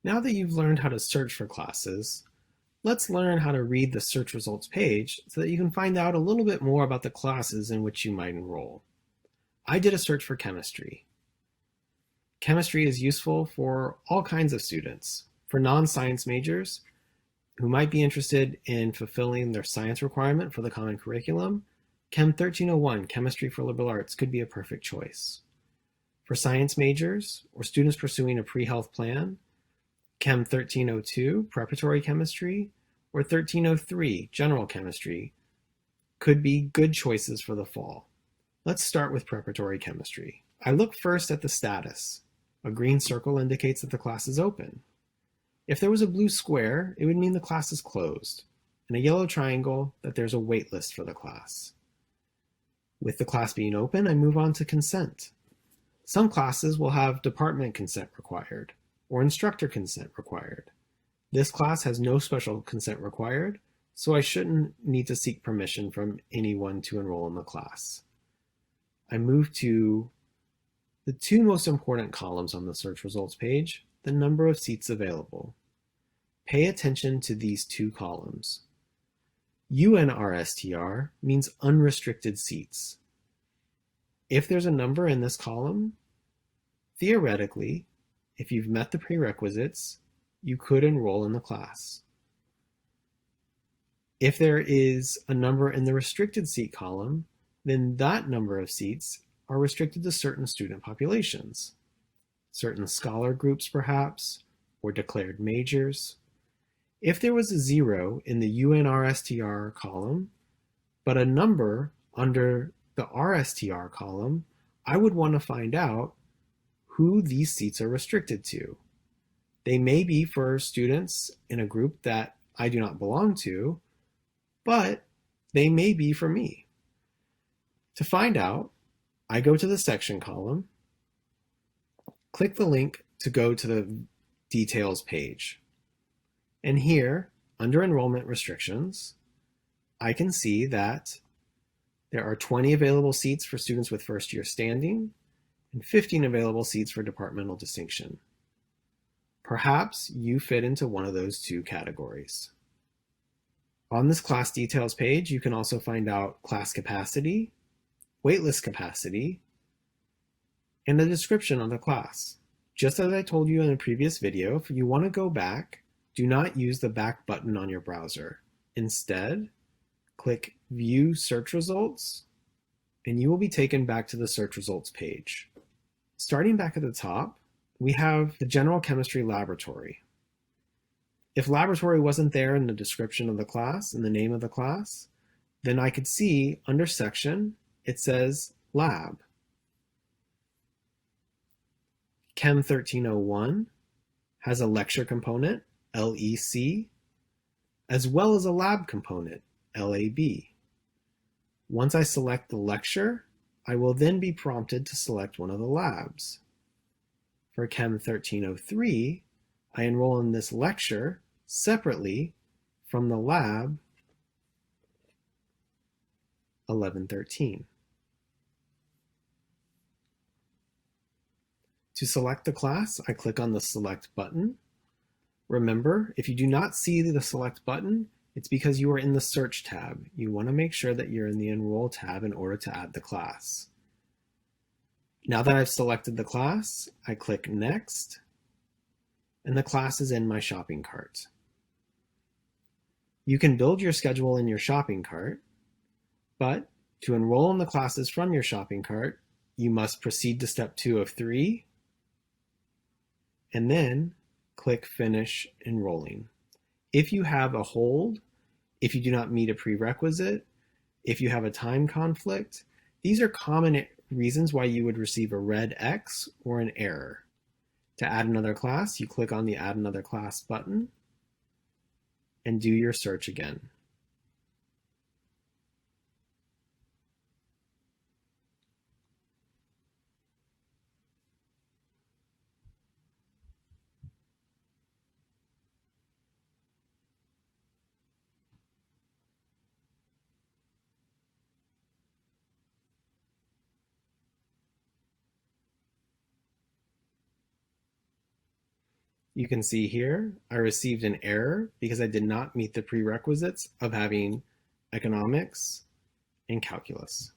Now that you've learned how to search for classes, let's learn how to read the search results page so that you can find out a little bit more about the classes in which you might enroll. I did a search for chemistry. Chemistry is useful for all kinds of students. For non-science majors who might be interested in fulfilling their science requirement for the Common Curriculum, Chem 1301, Chemistry for Liberal Arts, could be a perfect choice. For science majors or students pursuing a pre-health plan, Chem 1302, Preparatory Chemistry, or 1303, General Chemistry, could be good choices for the fall. Let's start with Preparatory Chemistry. I look first at the status. A green circle indicates that the class is open. If there was a blue square, it would mean the class is closed, and a yellow triangle that there's a wait list for the class. With the class being open, I move on to consent. Some classes will have department consent required, or instructor consent required. This class has no special consent required, so I shouldn't need to seek permission from anyone to enroll in the class. I move to the two most important columns on the search results page, the number of seats available. Pay attention to these two columns. UNRSTR means unrestricted seats. If there's a number in this column, theoretically, if you've met the prerequisites, you could enroll in the class. If there is a number in the restricted seat column, then that number of seats are restricted to certain student populations, certain scholar groups perhaps, or declared majors. If there was a 0 in the UNRSTR column, but a number under the RSTR column, I would want to find out who these seats are restricted to. They may be for students in a group that I do not belong to, but they may be for me. To find out, I go to the section column, click the link to go to the details page. And here, under enrollment restrictions, I can see that there are 20 available seats for students with first year standing and 15 available seats for departmental distinction. Perhaps you fit into one of those two categories. On this class details page, you can also find out class capacity, waitlist capacity, and a description of the class. Just as I told you in a previous video, if you want to go back, do not use the back button on your browser. Instead, click View Search Results, and you will be taken back to the search results page. Starting back at the top, we have the General Chemistry Laboratory. If laboratory wasn't there in the description of the class, in the name of the class, then I could see under section, it says Lab. Chem 1301 has a lecture component, LEC, as well as a lab component, LAB. Once I select the lecture, I will then be prompted to select one of the labs. For Chem 1303, I enroll in this lecture separately from the lab 1113. To select the class, I click on the Select button. Remember, if you do not see the Select button, it's because you are in the Search tab. You want to make sure that you're in the Enroll tab in order to add the class. Now that I've selected the class, I click Next, and the class is in my shopping cart. You can build your schedule in your shopping cart, but to enroll in the classes from your shopping cart, you must proceed to step 2 of 3, and then click Finish Enrolling. If you have a hold, if you do not meet a prerequisite, if you have a time conflict, these are common reasons why you would receive a red X or an error. To add another class, you click on the Add Another Class button and do your search again. You can see here I received an error because I did not meet the prerequisites of having economics and calculus.